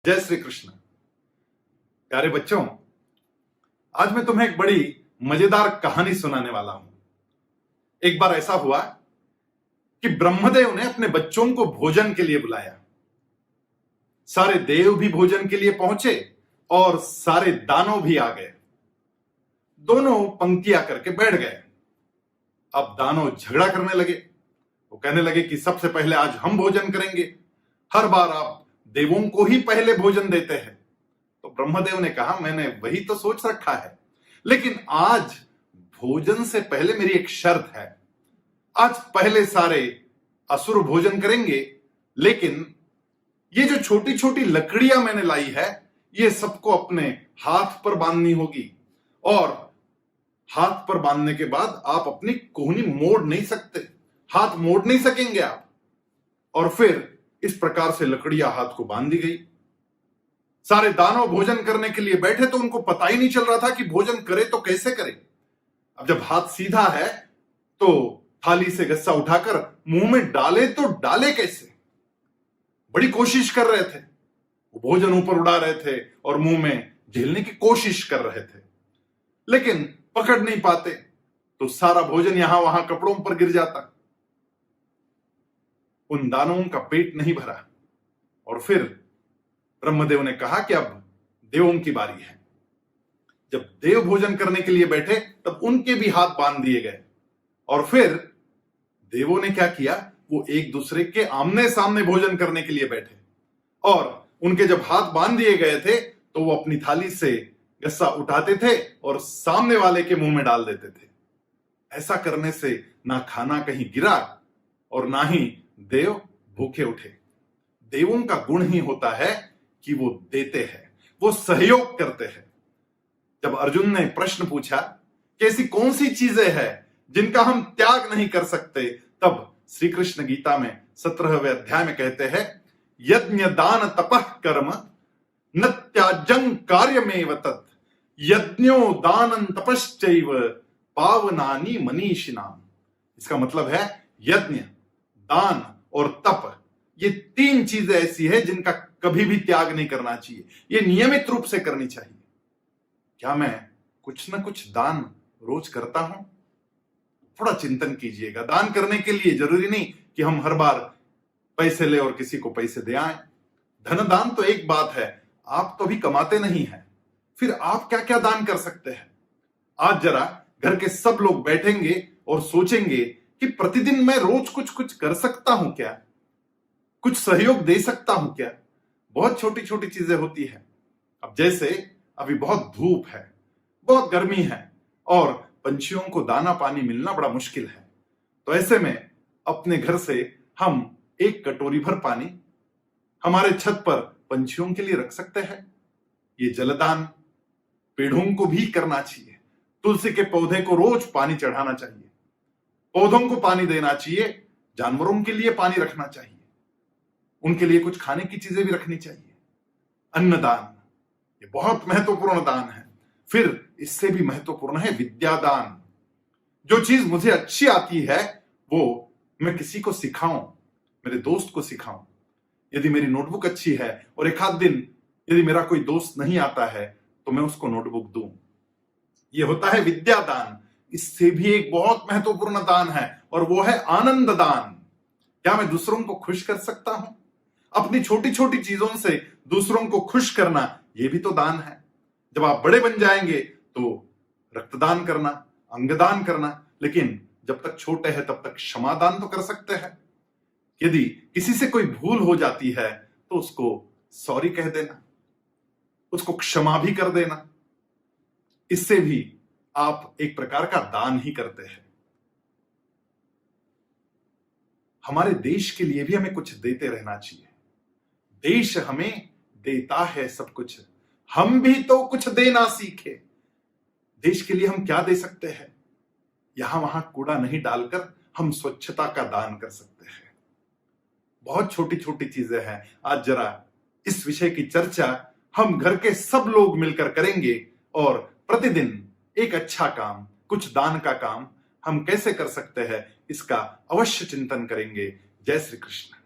जय श्री कृष्ण। प्यारे बच्चों, आज मैं तुम्हें एक बड़ी मजेदार कहानी सुनाने वाला हूं। एक बार ऐसा हुआ कि ब्रह्मदेव ने अपने बच्चों को भोजन के लिए बुलाया। सारे देव भी भोजन के लिए पहुंचे और सारे दानव भी आ गए। दोनों पंक्तियां करके बैठ गए। अब दानव झगड़ा करने लगे। वो कहने लगे कि सबसे पहले आज हम भोजन करेंगे, हर बार आप देवों को ही पहले भोजन देते हैं। तो ब्रह्मदेव ने कहा, मैंने वही तो सोच रखा है, लेकिन आज भोजन से पहले मेरी एक शर्त है। आज पहले सारे असुर भोजन करेंगे, लेकिन ये जो छोटी छोटी लकड़ियां मैंने लाई है, ये सबको अपने हाथ पर बांधनी होगी, और हाथ पर बांधने के बाद आप अपनी कोहनी मोड़ नहीं सकते, हाथ मोड़ नहीं सकेंगे आप। और फिर इस प्रकार से लकड़ियां हाथ को बांध दी गई। सारे दानव भोजन करने के लिए बैठे तो उनको पता ही नहीं चल रहा था कि भोजन करे तो कैसे करे। अब जब हाथ सीधा है तो थाली से गस्सा उठाकर मुंह में डाले तो डाले कैसे। बड़ी कोशिश कर रहे थे, वो भोजन ऊपर उड़ा रहे थे और मुंह में झेलने की कोशिश कर रहे थे, लेकिन पकड़ नहीं पाते तो सारा भोजन यहां वहां कपड़ों पर गिर जाता। उन दानवों का पेट नहीं भरा और फिर ब्रह्मदेव ने कहा कि अब देवों की बारी है। जब देव भोजन करने के लिए बैठे तब उनके भी हाथ बांध दिए गए, और फिर देवों ने क्या किया, वो एक दूसरे के आमने सामने भोजन करने के लिए बैठे, और उनके जब हाथ बांध दिए गए थे तो वो अपनी थाली से गस्सा उठाते थे और सामने वाले के मुंह में डाल देते थे। ऐसा करने से ना खाना कहीं गिरा और ना ही देव भूखे उठे। देवों का गुण ही होता है कि वो देते हैं, वो सहयोग करते हैं। जब अर्जुन ने प्रश्न पूछा कि ऐसी कौन सी चीजें हैं जिनका हम त्याग नहीं कर सकते, तब श्री कृष्ण गीता में 17वें अध्याय में कहते हैं, यज्ञ दान तपः कर्म न त्याजं कार्यमेव तत् यज्ञो दानं तपश्चैव पावनानि मनीषिणाम्। इसका मतलब है यज्ञ, दान और तप, ये तीन चीजें ऐसी है जिनका कभी भी त्याग नहीं करना चाहिए, ये नियमित रूप से करनी चाहिए। क्या मैं कुछ ना कुछ दान रोज करता हूं? थोड़ा चिंतन कीजिएगा। दान करने के लिए जरूरी नहीं कि हम हर बार पैसे ले और किसी को पैसे दे आए। धन दान तो एक बात है, आप तो भी कमाते नहीं हैं, फिर आप क्या क्या दान कर सकते हैं? आज जरा घर के सब लोग बैठेंगे और सोचेंगे कि प्रतिदिन मैं रोज कुछ कुछ कर सकता हूं क्या, कुछ सहयोग दे सकता हूं क्या। बहुत छोटी छोटी चीजें होती है। अब जैसे अभी बहुत धूप है, बहुत गर्मी है और पंछियों को दाना पानी मिलना बड़ा मुश्किल है, तो ऐसे में अपने घर से हम एक कटोरी भर पानी हमारे छत पर पंछियों के लिए रख सकते हैं। ये जलदान पेड़ों को भी करना चाहिए। तुलसी के पौधे को रोज पानी चढ़ाना चाहिए, पौधों को पानी देना चाहिए, जानवरों के लिए पानी रखना चाहिए, उनके लिए कुछ खाने की चीजें भी रखनी चाहिए। अन्नदान, ये बहुत महत्वपूर्ण दान है। फिर इससे भी महत्वपूर्ण है विद्यादान। जो चीज मुझे अच्छी आती है वो मैं किसी को सिखाऊं, मेरे दोस्त को सिखाऊं। यदि मेरी नोटबुक अच्छी है और एक आध दिन यदि मेरा कोई दोस्त नहीं आता है तो मैं उसको नोटबुक दूं, ये होता है विद्यादान। इससे भी एक बहुत महत्वपूर्ण दान है और वो है आनंद दान। क्या मैं दूसरों को खुश कर सकता हूं? अपनी छोटी छोटी चीजों से दूसरों को खुश करना, ये भी तो दान है। जब आप बड़े बन जाएंगे तो रक्तदान करना, अंगदान करना, लेकिन जब तक छोटे हैं तब तक क्षमादान तो कर सकते हैं। यदि किसी से कोई भूल हो जाती है तो उसको सॉरी कह देना, उसको क्षमा भी कर देना, इससे भी आप एक प्रकार का दान ही करते हैं। हमारे देश के लिए भी हमें कुछ देते रहना चाहिए। देश हमें देता है सब कुछ, हम भी तो कुछ देना सीखे। देश के लिए हम क्या दे सकते हैं? यहां वहां कूड़ा नहीं डालकर हम स्वच्छता का दान कर सकते हैं। बहुत छोटी छोटी चीजें हैं। आज जरा इस विषय की चर्चा हम घर के सब लोग मिलकर करेंगे और प्रतिदिन एक अच्छा काम, कुछ दान का काम हम कैसे कर सकते हैं, इसका अवश्य चिंतन करेंगे। जय श्री कृष्ण।